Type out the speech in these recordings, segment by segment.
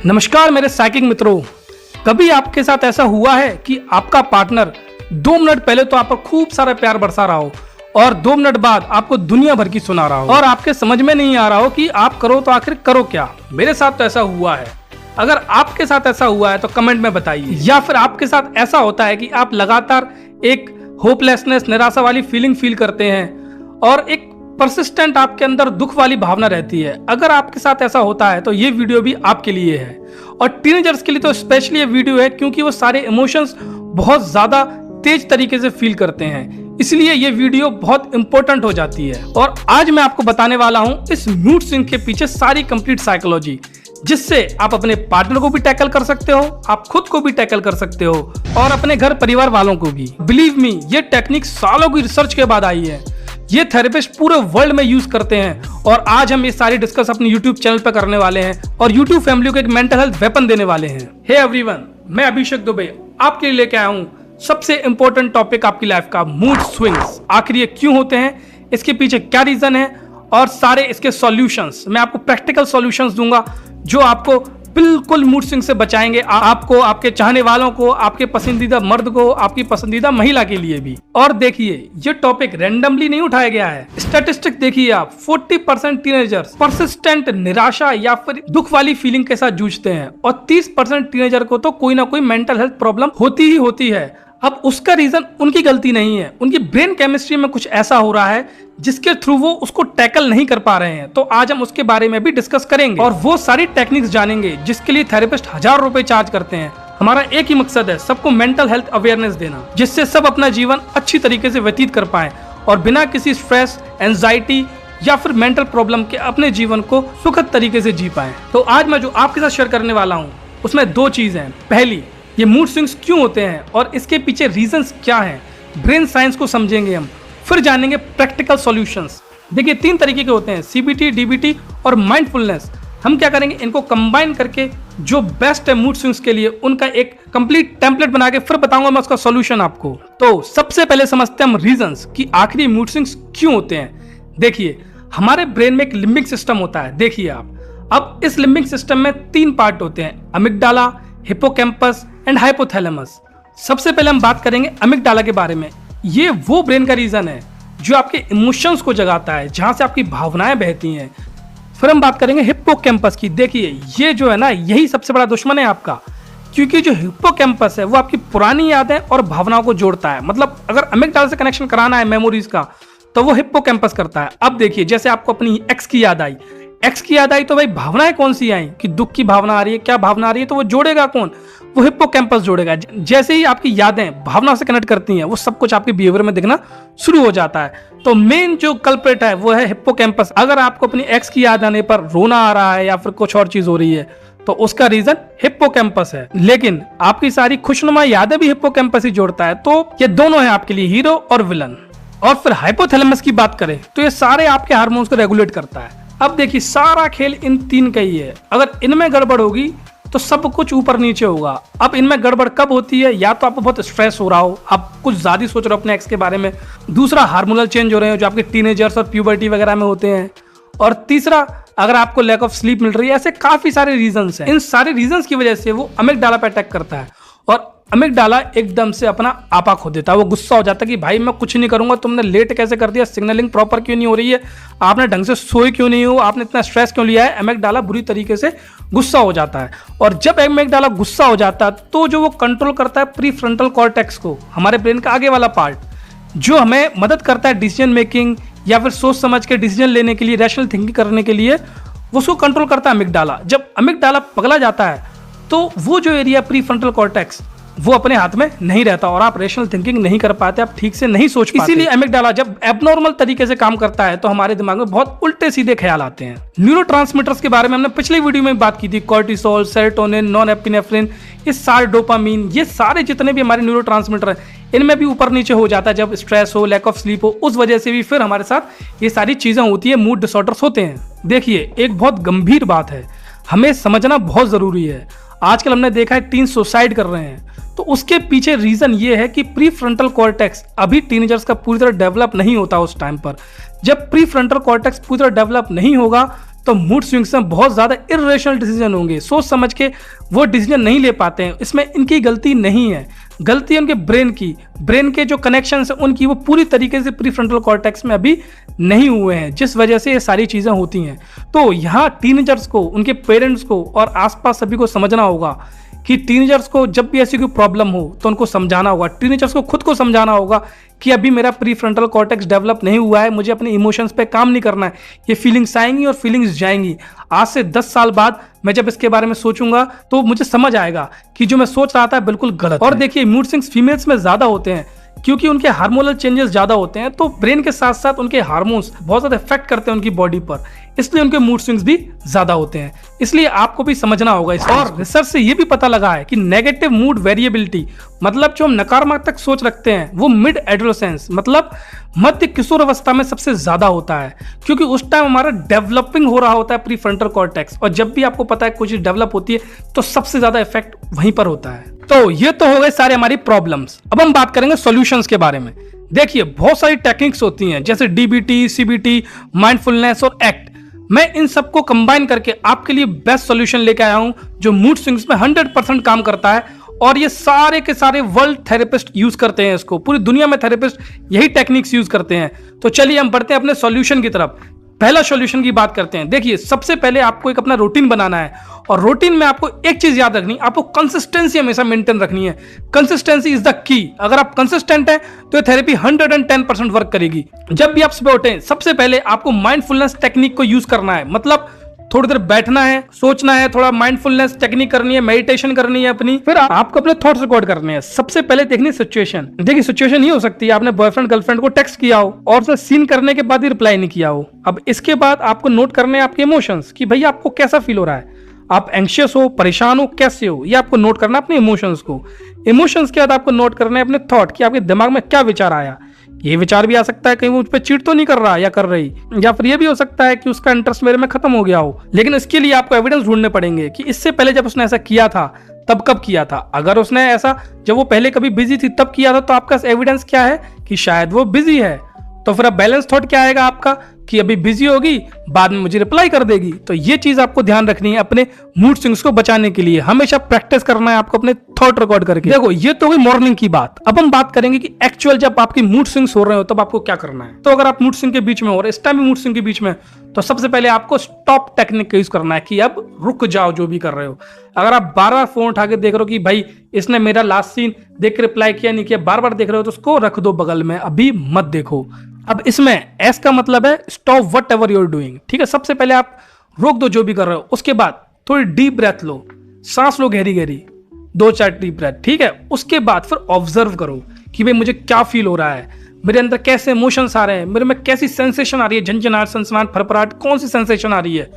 नमस्कार मेरे साइकिक मित्रों, कभी आपके साथ ऐसा हुआ है कि आपका पार्टनर 2 मिनट पहले तो आप पर खूब सारा प्यार बरसा रहा हो और 2 मिनट बाद आपको दुनिया भर की सुना रहा हो और आपके समझ में नहीं आ रहा हो कि आप करो तो आखिर करो क्या। मेरे साथ तो ऐसा हुआ है। अगर आपके साथ ऐसा हुआ है तो कमेंट में बताइए। या फिर आपके साथ ऐसा होता है कि आप लगातार एक होपलेसनेस, निराशा वाली फीलिंग फील करते हैं और एक परसिस्टेंट आपके अंदर दुख वाली भावना रहती है। अगर आपके साथ ऐसा होता है तो ये वीडियो भी आपके लिए है और टीनेजर्स के लिए तो स्पेशली ये वीडियो है, क्योंकि वो सारे इमोशंस बहुत ज्यादा तेज तरीके से फील करते हैं, इसलिए ये वीडियो बहुत इंपॉर्टेंट हो जाती है। और आज मैं आपको बताने वाला हूं इस मूड स्विंग के पीछे सारी कंप्लीट साइकोलॉजी, जिससे आप अपने पार्टनर को भी टैकल कर सकते हो, आप खुद को भी टैकल कर सकते हो और अपने घर परिवार वालों को भी। बिलीव मी, ये टेक्निक सालों की रिसर्च के बाद आई है। ये थेरेपिस्ट पूरे वर्ल्ड में यूज करते हैं और आज हम ये सारी डिस्कस अपने यूट्यूब चैनल पर करने वाले हैं और यूट्यूब फैमिली को एक मेंटल हेल्थ वेपन देने वाले हैं। हे एवरीवन, मैं अभिषेक दुबे आपके लिए लेके आया हूँ सबसे इंपॉर्टेंट टॉपिक आपकी लाइफ का, मूड स्विंग्स। आखिर ये क्यों होते हैं, इसके पीछे क्या रीजन है और सारे इसके सॉल्यूशंस। मैं आपको प्रैक्टिकल सॉल्यूशंस दूंगा जो आपको बिल्कुल मूड स्विंग से बचाएंगे, आपको, आपके चाहने वालों को, आपके पसंदीदा मर्द को, आपकी पसंदीदा महिला के लिए भी। और देखिए, ये टॉपिक रैंडमली नहीं उठाया गया है। स्टैटिस्टिक देखिए आप, 40% टीनेजर्स परसिस्टेंट निराशा या फिर दुख वाली फीलिंग के साथ जूझते हैं और 30% टीनेजर को तो कोई ना कोई मेंटल हेल्थ प्रॉब्लम होती ही होती है। अब उसका रीजन उनकी गलती नहीं है, उनकी ब्रेन केमिस्ट्री में कुछ ऐसा हो रहा है जिसके थ्रू वो उसको टैकल नहीं कर पा रहे हैं। तो आज हम उसके बारे में भी डिस्कस करेंगे और वो सारी टेक्निक्स जानेंगे जिसके लिए थेरेपिस्ट 1000 रुपए चार्ज करते हैं। हमारा एक ही मकसद है, सबको मेंटल हेल्थ अवेयरनेस देना, जिससे सब अपना जीवन अच्छी तरीके से व्यतीत कर पाए और बिना किसी स्ट्रेस, एंजाइटी या फिर मेंटल प्रॉब्लम के अपने जीवन को सुखद तरीके से जी पाए। तो आज मैं जो आपके साथ शेयर करने वाला हूँ उसमें 2 चीज हैं। पहली, ये मूड स्विंग्स क्यों होते हैं और इसके पीछे रीजंस क्या हैं, ब्रेन साइंस को समझेंगे हम। फिर जानेंगे प्रैक्टिकल सॉल्यूशंस। देखिए 3 तरीके के होते हैं, सीबीटी, डीबीटी और माइंडफुलनेस। हम क्या करेंगे, इनको कंबाइन करके जो बेस्ट है मूड स्विंग्स के लिए, उनका एक कंप्लीट टेम्पलेट बना के फिर बताऊंगा मैं उसका सॉल्यूशन आपको। तो सबसे पहले समझते हैं हम रीजंस कि आखिर मूड स्विंग्स क्यों होते हैं। देखिए, हमारे ब्रेन में एक लिम्बिक सिस्टम होता है। देखिए आप, अब इस लिम्बिक सिस्टम में 3 पार्ट होते हैं, अमिगडाला, हिप्पोकैम्पस एंड हाइपोथैलेमस। सबसे पहले हम बात करेंगे अमिगडाला के बारे में। ये वो ब्रेन का रीजन है जो आपके इमोशंस को जगाता है, जहां से आपकी भावनाएं बहती हैं। फिर हम बात करेंगे हिप्पोकैम्पस की। देखिए, ये जो है ना, यही सबसे बड़ा दुश्मन है आपका, क्योंकि जो हिप्पोकैम्पस है वो आपकी पुरानी यादें और भावनाओं को जोड़ता है। मतलब अगर अमिगडाला से कनेक्शन कराना है मेमोरीज का, तो वो हिप्पोकैम्पस करता है। अब देखिए, जैसे आपको अपनी एक्स की याद आई, तो भाई भावनाएं कौन सी आई कि दुख की भावना आ रही है, क्या भावना आ रही है, तो वो जोड़ेगा कौन, वो हिप्पोकैम्पस जोड़ेगा। जैसे ही आपकी यादें भावना से कनेक्ट करती हैं, वो सब कुछ आपके बिहेवियर में दिखना शुरू हो जाता है। तो मेन जो कल्प्रेट है वो है हिप्पोकैम्पस। अगर आपको अपनी एक्स की याद आने पर रोना आ रहा है या फिर कुछ और चीज हो रही है, तो उसका रीजन हिप्पोकैम्पस है। लेकिन आपकी सारी खुशनुमा यादें भी हिप्पोकैम्पस ही जोड़ता है। तो ये दोनों है आपके लिए, हीरो और विलन। और फिर हाइपोथैलेमस की बात करें तो ये सारे आपके हार्मोन्स को रेगुलेट करता है। अब देखिए, सारा खेल इन 3 का ही है। अगर इनमें गड़बड़ होगी तो सब कुछ ऊपर नीचे होगा। अब इनमें गड़बड़ कब होती है, या तो आपको बहुत स्ट्रेस हो रहा हो, आप कुछ ज्यादा सोच रहे हो अपने एक्स के बारे में। दूसरा, हार्मोनल चेंज हो रहे हैं जो आपके टीनेजर्स और प्यूबर्टी वगैरह में होते हैं। और तीसरा, अगर आपको लैक ऑफ स्लीप मिल रही है। ऐसे काफी सारे रीजंस हैं। इन सारे रीजंस की वजह से वो अमिगडाला पे अटैक करता है और अमिगडाला एकदम से अपना आपा खो देता है। वो गुस्सा हो जाता है कि भाई मैं कुछ नहीं करूंगा, तुमने लेट कैसे कर दिया, सिग्नलिंग प्रॉपर क्यों नहीं हो रही है, आपने ढंग से सोए क्यों नहीं हो, आपने इतना स्ट्रेस क्यों लिया है। अमिगडाला बुरी तरीके से गुस्सा हो जाता है और जब अमिगडाला गुस्सा हो जाता है तो जो वो कंट्रोल करता है प्रीफ्रंटल कॉर्टेक्स को, हमारे ब्रेन का आगे वाला पार्ट, जो हमें मदद करता है डिसीजन मेकिंग या फिर सोच समझ के डिसीजन लेने के लिए, रैशनल थिंकिंग करने के लिए, उसको कंट्रोल करता है अमिगडाला। जब अमिगडाला पगला जाता है तो वो जो एरिया प्रीफ्रंटल कॉर्टेक्स, वो अपने हाथ में नहीं रहता और आप रेशनल थिंकिंग नहीं कर पाते, आप ठीक से नहीं सोच पाते। इसीलिए अमिगडाला जब एबनॉर्मल तरीके से काम करता है तो हमारे दिमाग में बहुत उल्टे सीधे ख्याल आते हैं। न्यूरोट्रांसमीटर्स के बारे में हमने पिछली वीडियो में बात की थी, कॉर्टिसोल, सेरोटोनिन, नॉन एपिनेफ्रिन, ये सारे, डोपामीन, ये सारे जितने भी हमारे न्यूरोट्रांसमीटर हैं, इनमें भी ऊपर नीचे हो जाता है जब स्ट्रेस हो, लैक ऑफ स्लीप हो। उस वजह से भी फिर हमारे साथ ये सारी चीजें होती है, मूड डिसऑर्डर्स होते हैं। देखिए, एक बहुत गंभीर बात है, हमें समझना बहुत जरूरी है। आजकल हमने देखा है टीन सुसाइड कर रहे हैं, तो उसके पीछे रीजन ये है कि प्रीफ्रंटल कॉर्टेक्स अभी टीनेजर्स का पूरी तरह डेवलप नहीं होता उस टाइम पर। जब प्रीफ्रंटल कॉर्टेक्स पूरी तरह डेवलप नहीं होगा तो मूड स्विंग्स में बहुत ज़्यादा इर्रेशनल डिसीजन होंगे, सोच समझ के वो डिसीजन नहीं ले पाते हैं। इसमें इनकी गलती नहीं है, गलती है उनके ब्रेन की। ब्रेन के जो कनेक्शन है उनकी वो पूरी तरीके से प्रीफ्रंटल कॉर्टेक्स में अभी नहीं हुए हैं, जिस वजह से ये सारी चीज़ें होती हैं। तो यहाँ टीनेजर्स को, उनके पेरेंट्स को और आसपास सभी को समझना होगा कि टीनेजर्स को जब भी ऐसी कोई प्रॉब्लम हो तो उनको समझाना होगा। टीनेजर्स को खुद को समझाना होगा कि अभी मेरा प्रीफ्रंटल कॉर्टेक्स डेवलप नहीं हुआ है, मुझे अपने इमोशंस पे काम नहीं करना है। ये फीलिंग्स आएंगी और फीलिंग्स जाएंगी। आज से 10 साल बाद मैं जब इसके बारे में सोचूंगा तो मुझे समझ आएगा कि जो मैं सोच रहा था बिल्कुल गलत। और देखिए, मूड स्विंग्स फीमेल्स में ज़्यादा होते हैं क्योंकि उनके हार्मोनल चेंजेस ज़्यादा होते हैं, तो ब्रेन के साथ साथ उनके हार्मोन्स बहुत ज़्यादा इफेक्ट करते हैं उनकी बॉडी पर, इसलिए उनके मूड स्विंग्स भी ज़्यादा होते हैं। इसलिए आपको भी समझना होगा इस। और रिसर्च से ये भी पता लगा है कि नेगेटिव मूड वेरिएबिलिटी, मतलब जो हम नकारात्मक सोच रखते हैं, वो मिड एडोलेसेंस मतलब मध्य किशोर अवस्था में सबसे ज़्यादा होता है, क्योंकि उस टाइम हमारा डेवलपिंग हो रहा होता है प्रीफ्रंटल कॉर्टेक्स। और जब भी आपको पता है कोई चीज़ डेवलप होती है तो सबसे ज़्यादा इफेक्ट वहीं पर होता है। तो ये तो हो गए सारे हमारी प्रॉब्लम्स। अब हम बात करेंगे सॉल्यूशंस के बारे में। देखिए, बहुत सारी टेक्निक्स होती हैं जैसे डीबीटी, सीबीटी, माइंडफुलनेस और एक्ट। मैं इन सबको कंबाइन करके आपके लिए बेस्ट सॉल्यूशन लेके आया हूं जो मूड स्विंग्स में 100% काम करता है। और ये सारे के सारे वर्ल्ड थेरेपिस्ट यूज करते हैं इसको, पूरी दुनिया में थेरेपिस्ट यही टेक्निक्स यूज करते हैं। तो चलिए हम बढ़ते हैं अपने सॉल्यूशन की तरफ। पहला सॉल्यूशन की बात करते हैं। देखिए, सबसे पहले आपको एक अपना रूटीन बनाना है, और रूटीन में आपको एक चीज याद रखनी, आपको कंसिस्टेंसी हमेशा मेंटेन रखनी है। Consistency is the key. अगर आप कंसिस्टेंट हैं तो ये थेरेपी 110% वर्क करेगी। जब भी आप सुबह उठें, सबसे पहले आपको माइंडफुलनेस टेक्निक को यूज करना है, मतलब थोड़ी देर बैठना है, सोचना है, थोड़ा माइंडफुलनेस टेक्निक करनी है, मेडिटेशन करनी है अपनी। फिर आपको अपने थॉट्स रिकॉर्ड करने हैं। सबसे पहले देखनी सिचुएशन। देखिए, सिचुएशन ये हो सकती है आपने बॉयफ्रेंड गर्लफ्रेंड को टेक्स्ट किया हो और उसे सीन करने के बाद ही रिप्लाई नहीं किया हो। अब इसके बाद आपको नोट करने हैं आपके इमोशंस कि भैया आपको कैसा फील हो रहा है, आप एंग्शियस हो, परेशान हो, कैसे हो, ये आपको नोट करना है अपने इमोशंस को। इमोशंस के बाद आपको नोट करना है अपने थॉट कि आपके दिमाग में क्या विचार आया। ये विचार भी आ सकता है कहीं वो उस पर चीट तो नहीं कर रहा या कर रही, या फिर ये भी हो सकता है कि उसका इंटरेस्ट मेरे में खत्म हो गया हो। लेकिन इसके लिए आपको एविडेंस ढूंढने पड़ेंगे कि इससे पहले जब उसने ऐसा किया था तब कब किया था। अगर उसने ऐसा जब वो पहले कभी बिजी थी तब किया था तो आपका एविडेंस क्या है कि शायद वो बिजी है। तो फिर अब बैलेंस थॉट क्या आएगा आपका कि अभी बिजी होगी, बाद में मुझे रिप्लाई कर देगी। तो ये चीज आपको ध्यान रखनी है अपने मूड स्विंग्स को बचाने के लिए। हमेशा प्रैक्टिस करना है आपको अपने थॉट रिकॉर्ड करके। देखो, ये तो हुई मॉर्निंग की बात। अब हम बात करेंगे कि एक्चुअल जब आपकी मूड स्विंग्स हो रहे हो तब आपको क्या करना है। तो अगर आप मूड स्विंग के बीच में हो और इस टाइम भी मूड स्विंग के बीच में, तो सबसे पहले आपको स्टॉप टेक्निक का यूज करना है कि अब रुक जाओ जो भी कर रहे हो। अगर आप बार बार फोन उठा के देख रहे हो कि भाई इसने मेरा लास्ट सीन देख के रिप्लाई किया नहीं किया, बार बार देख रहे हो, तो उसको रख दो बगल में, अभी मत देखो। अब इसमें एस का मतलब है stop what ever you're doing. ठीक है, सबसे पहले आप रोक दो जो भी कर रहे हो। उसके बाद थोड़ी डीप ब्रेथ लो, सांस लो गहरी गहरी, 2-4 डीप ब्रेथ। ठीक है, उसके बाद फिर ऑब्जर्व करो कि भाई मुझे क्या फील हो रहा है, मेरे अंदर कैसे इमोशंस आ रहे हैं, मेरे में कैसी सेंसेशन आ रही है, झंझनाहट, सनसनाहट, फरफराहट, कौन सी सेंसेशन आ रही है,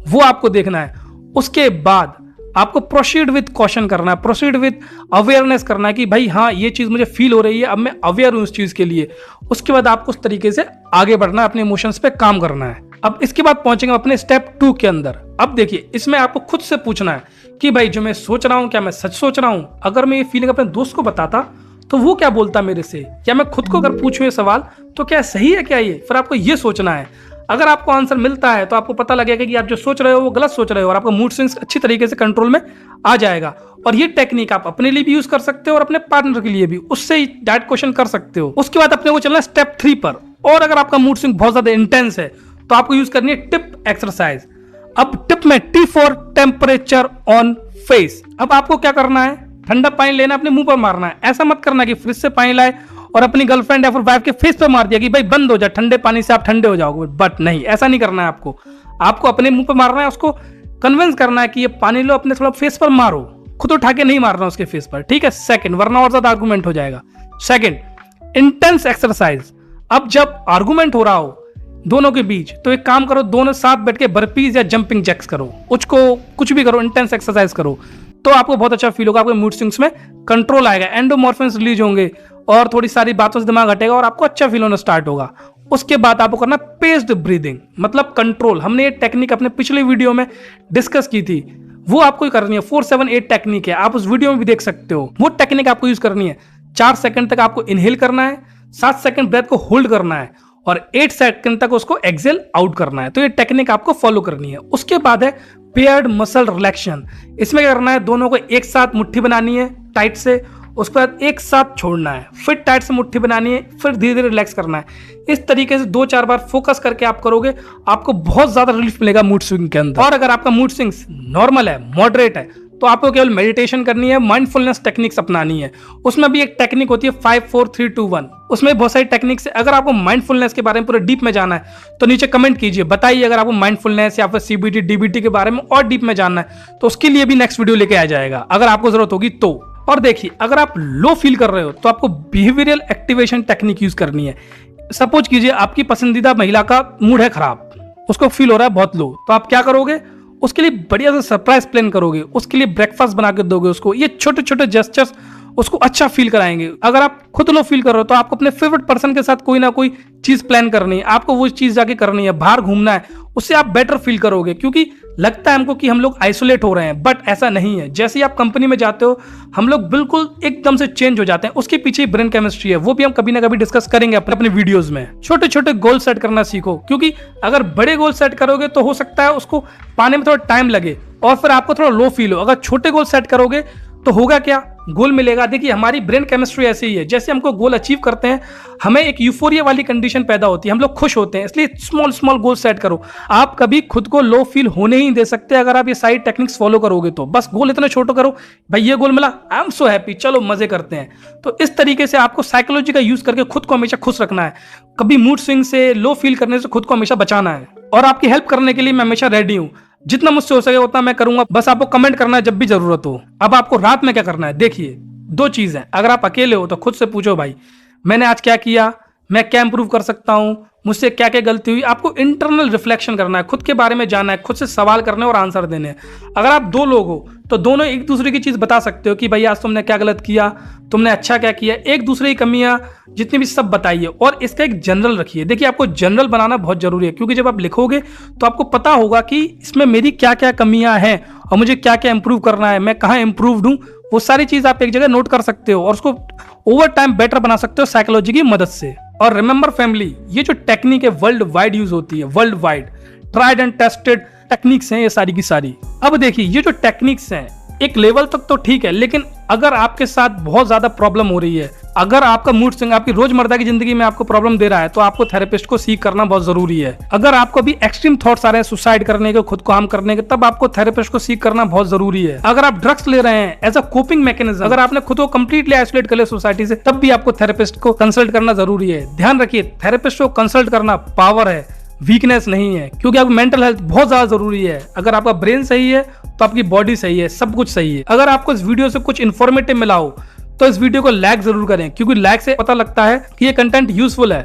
वो आपको देखना है। उसके बाद आपको प्रोसीड विद कॉशन करना है, प्रोसीड विद अवेयरनेस करना है कि भाई हाँ ये चीज मुझे फील हो रही है, अब मैं अवेयर हूं इस चीज के लिए। उसके बाद आपको उस तरीके से आगे बढ़ना है, अपने इमोशंस पे काम करना है। अब इसके बाद पहुंचेंगे अपने स्टेप 2 के अंदर। अब देखिए, इसमें आपको खुद से पूछना है कि भाई जो मैं सोच रहा हूं क्या मैं सच सोच रहा हूं। अगर मैं ये फीलिंग अपने दोस्त को बताता तो वो क्या बोलता मेरे से, या मैं खुद को अगर पूछूं ये सवाल तो क्या सही है क्या ये। फिर आपको ये सोचना है। अगर आपको आंसर मिलता है तो आपको पता लगेगा कि आप जो सोच रहे हो वो गलत सोच रहे हो, और आपका मूड स्विंग्स अच्छी तरीके से कंट्रोल में आ जाएगा। और ये टेक्निक आप अपने लिए भी यूज कर सकते हो और अपने पार्टनर के लिए भी, उससे ही डायरेक्ट क्वेश्चन कर सकते हो। उसके बाद अपने को चलना है स्टेप 3 पर। और अगर आपका मूड स्विंग बहुत ज्यादा इंटेंस है तो आपको यूज करनी है टिप एक्सरसाइज। अब टिप में T for temperature on face. अब आपको क्या करना है, ठंडा पानी लेना, अपने मुंह पर मारना है। ऐसा मत करना कि फ्रिज से पानी लाए और अपनी गर्लफ्रेंड या फिर वाइफ के फेस पे मार दिया कि भाई बंद हो जाए, ठंडे पानी से आप ठंडे हो जाओगे। बट नहीं, ऐसा नहीं करना है आपको। आपको अपने मुंह पे मारना है, उसको कन्विंस करना है कि ये पानी लो, अपने थोड़ा फेस पर मारो, खुद उठा के नहीं मारना उसके फेस पर। ठीक है, सेकंड, वरना और ज्यादा आर्गूमेंट हो जाएगा। Second, intense exercise. अब जब आर्गूमेंट हो रहा हो दोनों के बीच तो एक काम करो, दोनों साथ बैठ के बर्पीज या जंपिंग जैक्स करो, कुछ भी करो, इंटेंस एक्सरसाइज करो, तो आपको बहुत अच्छा फील होगा, आपके मूड स्विंग्स में कंट्रोल आएगा, एंडोमॉर्फिन्स रिलीज होंगे और थोड़ी सारी बातों से दिमाग हटेगा और आपको अच्छा फील होना स्टार्ट होगा। उसके बाद आपको करना पेस्ड ब्रीदिंग, मतलब कंट्रोल। हमने ये टेक्निक अपने पिछले वीडियो में डिस्कस की थी, वो आपको करनी है। 4-7-8 टेक्निक है, आप उस वीडियो में भी देख सकते हो। वो टेक्निक आपको यूज करनी है। 4 सेकंड तक आपको इनहेल करना है, 7 सेकंड ब्रेथ को होल्ड करना है और 8 सेकंड तक उसको एक्सेल आउट करना है। तो ये टेक्निक आपको फॉलो करनी है। उसके बाद है पेयर्ड मसल रिलैक्सेशन। इसमें क्या करना है, दोनों को एक साथ मुट्ठी बनानी है टाइट से, उसके बाद एक साथ छोड़ना है, फिर टाइट से मुट्ठी बनानी है, फिर धीरे धीरे रिलैक्स करना है। इस तरीके से 2-4 बार फोकस करके आप करोगे, आपको बहुत ज्यादा रिलीफ मिलेगा मूड स्विंग के अंदर। और अगर आपका मूड स्विंग नॉर्मल है, मॉडरेट है, तो आपको केवल मेडिटेशन करनी है, माइंडफुलनेस टेक्निक्स अपनानी है। उसमें भी एक टेक्निक होती है 5 4 3 2 1। उसमें बहुत सारी टेक्निक्स है। अगर आपको माइंडफुलनेस के बारे में पूरे डीप में जाना है तो नीचे कमेंट कीजिए, बताइए अगर आपको माइंडफुलनेस या फिर सीबीटी डीबीटी के बारे में और डीप में जानना है तो उसके लिए भी नेक्स्ट वीडियो लेके आ जाएगा, अगर आपको जरूरत होगी तो। और देखिए, अगर आप लो फील कर रहे हो तो आपको बिहेवियरल एक्टिवेशन टेक्निक यूज करनी है। सपोज कीजिए आपकी पसंदीदा महिला का मूड है खराब, उसको फील हो रहा है बहुत लो, तो आप क्या करोगे, उसके लिए बढ़िया से सरप्राइज प्लान करोगे, उसके लिए ब्रेकफास्ट बना के दोगे उसको। ये छोटे छोटे जेस्चर्स उसको अच्छा फील कराएंगे। अगर आप खुद लो फील कर रहे हो तो आपको अपने फेवरेट पर्सन के साथ कोई ना कोई चीज प्लान करनी है, आपको वो चीज जाके करनी है, बाहर घूमना है, उससे आप बेटर फील करोगे। क्योंकि लगता है हमको कि हम लोग आइसोलेट हो रहे हैं, बट ऐसा नहीं है। जैसे ही आप कंपनी में जाते हो हम लोग बिल्कुल एकदम से चेंज हो जाते हैं। उसके पीछे ब्रेन केमिस्ट्री है, वो भी हम कभी ना कभी डिस्कस करेंगे अपने वीडियोस में। छोटे छोटे गोल सेट करना सीखो, क्योंकि अगर बड़े गोल सेट करोगे तो हो सकता है उसको पाने में थोड़ा टाइम लगे और फिर आपको थोड़ा लो फील हो। अगर छोटे गोल सेट करोगे तो होगा क्या, गोल मिलेगा। देखिए हमारी ब्रेन केमिस्ट्री ऐसी ही है, जैसे हमको गोल अचीव करते हैं हमें एक यूफोरिया वाली कंडीशन पैदा होती है, हम लोग खुश होते हैं। इसलिए स्मॉल स्मॉल गोल सेट करो। आप कभी खुद को लो फील होने ही नहीं दे सकते अगर आप ये सारी टेक्निक्स फॉलो करोगे तो। बस गोल इतना छोटा करो, भाई ये गोल मिला, आई एम सो हैप्पी, चलो मजे करते हैं। तो इस तरीके से आपको साइकोलॉजी का यूज करके खुद को हमेशा खुश रखना है। कभी मूड स्विंग से, लो फील करने से खुद को हमेशा बचाना है। और आपकी हेल्प करने के लिए मैं हमेशा रेडी हूं, जितना मुझसे हो सके उतना मैं करूंगा। बस आपको कमेंट करना है जब भी जरूरत हो। अब आपको रात में क्या करना है, देखिए 2 चीज है। अगर आप अकेले हो तो खुद से पूछो, भाई मैंने आज क्या किया, मैं क्या इंप्रूव कर सकता हूं, मुझसे क्या क्या गलती हुई। आपको इंटरनल रिफ्लेक्शन करना है, खुद के बारे में जानना है, खुद से सवाल करने और आंसर देने हैं। अगर आप 2 लोग हो तो दोनों एक दूसरे की चीज बता सकते हो कि भाई आज तुमने क्या गलत किया, तुमने अच्छा क्या किया, एक दूसरे की कमियां जितनी भी सब बताइए। और इसका एक जनरल रखिए। देखिए आपको जनरल बनाना बहुत जरूरी है, क्योंकि जब आप लिखोगे तो आपको पता होगा कि इसमें मेरी क्या क्या कमियां हैं और मुझे क्या क्या इंप्रूव करना है, मैं कहाँ इंप्रूव्ड हूँ। वो सारी चीज आप एक जगह नोट कर सकते हो और उसको ओवर टाइम बेटर बना सकते हो साइकोलॉजी की मदद से। और रिमेंबर फैमिली, ये जो टेक्निक है वर्ल्ड वाइड यूज होती है, world wide tried and tested techniques हैं ये सारी की सारी। अब देखिए ये जो टेक्निक्स हैं एक लेवल तक तो ठीक है, लेकिन अगर आपके साथ बहुत ज्यादा प्रॉब्लम हो रही है, अगर आपका मूड स्विंग आपकी रोजमर्रा की जिंदगी में आपको प्रॉब्लम दे रहा है, तो आपको थेरेपिस्ट को सीख करना बहुत जरूरी है। अगर आपको भी एक्सट्रीम थॉट्स आ रहे हैं सुसाइड करने के, खुद को हार्म करने के, तब आपको थेरेपिस्ट को सीख करना बहुत जरूरी है। अगर आप ड्रग्स ले रहे हैं एज अ कोपिंग मैकेनिज्म, अगर आपने खुद को कंप्लीटली आइसोलेट कर लिया सोसाइटी से, तब भी आपको थेरेपिस्ट को कंसल्ट करना जरूरी है। ध्यान रखिए, थेरेपिस्ट को कंसल्ट करना पावर है, वीकनेस नहीं है। क्योंकि आपकी मेंटल हेल्थ बहुत ज्यादा जरूरी है। अगर आपका ब्रेन सही है तो आपकी बॉडी सही है, सब कुछ सही है। अगर आपको इस वीडियो से कुछ इन्फॉर्मेटिव मिला हो तो इस वीडियो को लाइक जरूर करें, क्योंकि लाइक से पता लगता है कि ये कंटेंट यूजफुल है।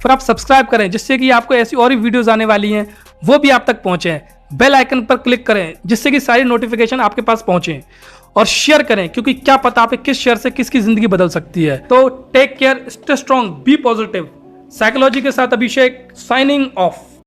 फिर आप सब्सक्राइब करें, जिससे कि आपको ऐसी और भी वीडियोस आने वाली हैं वो भी आप तक पहुंचे। बेल आइकन पर क्लिक करें, जिससे कि सारी नोटिफिकेशन आपके पास पहुंचे। और शेयर करें, क्योंकि क्या पता आप किस शेयर से किसकी जिंदगी बदल सकती है। तो take care, stay strong, be positive. Psychology के साथ अभिषेक साइनिंग ऑफ।